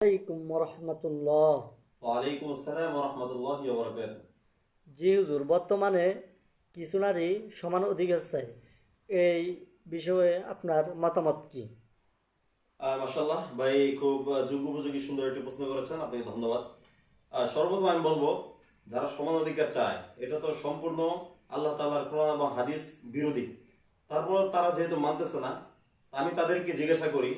আলাইকুম রহমতুল্লাহ। ওয়ালাইকুম আসসালাম রহমতুল্লাহি ওয়া বারাকাতুহু। জি হুজুর, বর্তমানে কিছু নারী সমান অধিকার চায়, এই বিষয়ে আপনার মতামত কি? মাশাআল্লাহ ভাই, খুব যুগোপযোগী সুন্দর একটি প্রশ্ন করেছেন, আপনাকে ধন্যবাদ। সর্বপ্রথম আমি বলবো, যারা সমান অধিকার চায় এটা তো সম্পূর্ণ আল্লাহ তাআলার কোরআন এবং হাদিস বিরোধী। তারপর তারা যেহেতু মানতেছে না, আমি তাদেরকে জিজ্ঞাসা করি,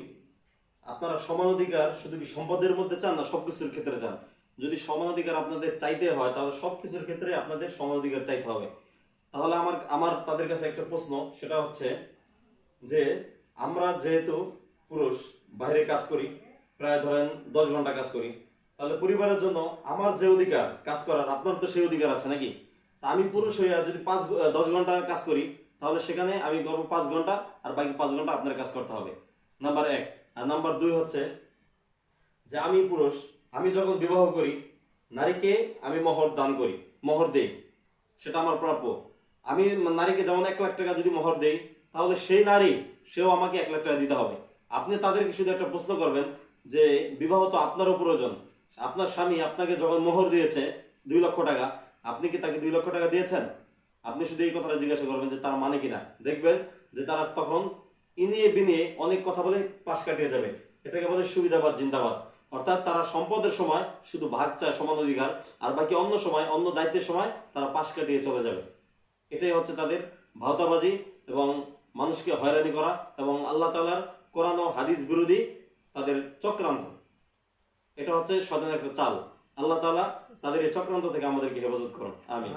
আপনারা সমান অধিকার শুধু কি সম্পদের মধ্যে চান না সবকিছুর ক্ষেত্রে চান? যদি সমান অধিকার আপনাদের চাইতে হয় তাহলে সবকিছুর ক্ষেত্রে আপনাদের সমান অধিকার চাইতে হবে। তাহলে আমার আমার তাদের কাছে একটা প্রশ্ন, সেটা হচ্ছে যে আমরা যেহেতু পুরুষ, বাইরে কাজ করি, প্রায় ধরেন 10 ঘন্টা কাজ করি, তাহলে পরিবারের জন্য আমার যে অধিকার কাজ করার, আপনার তো সেই অধিকার আছে নাকি? তা আমি পুরুষ হইয়া যদি 10 ঘন্টা কাজ করি, তাহলে সেখানে আমি করবো 5 ঘন্টা, আর বাকি 5 ঘন্টা আপনার কাজ করতে হবে। নাম্বার এক। আর নাম্বার দুই হচ্ছে যে আমি পুরুষ, আমি যখন বিবাহ করি, নারীকে আমি মোহর দান করি, মোহর দেই, সেটা আমার প্রাপ্য। আমি নারীকে যেমন 1 লাখ টাকা যদি মোহর দেই, তাহলে সেই নারী, সেও আমাকে 1 লাখ টাকা দিতে হবে। আপনি তাদেরকে শুধু একটা প্রশ্ন করবেন যে বিবাহ তো আপনারও প্রয়োজন। আপনার স্বামী আপনাকে যখন মোহর দিয়েছে 2 লক্ষ টাকা, আপনি কি তাকে 2 লক্ষ টাকা দিয়েছেন? আপনি শুধু এই কথাটা জিজ্ঞাসা করবেন যে তার মানে কিনা, দেখবেন যে তারা তখন ইনিয়ে বিনিয়ে অনেক কথা বলে পাশ কাটিয়ে যাবে। এটাকে বলে সুবিধাবাদ জিন্দাবাদ। অর্থাৎ তারা সম্পদের সময় শুধু ভাগ চায়, সমান অধিকার, আর বাকি অন্য সময়, অন্য দায়িত্বের সময় তারা পাশ কাটিয়ে চলে যাবে। এটাই হচ্ছে তাদের ভাওতাবাজি এবং মানুষকে হয়রানি করা এবং আল্লাহ তাআলার কোরআন ও হাদিস বিরোধী তাদের চক্রান্ত। এটা হচ্ছে শয়তানের একটা চাল। আল্লাহ তাআলা তাদের এই চক্রান্ত থেকে আমাদেরকে হেফাজত করুন, আমিন।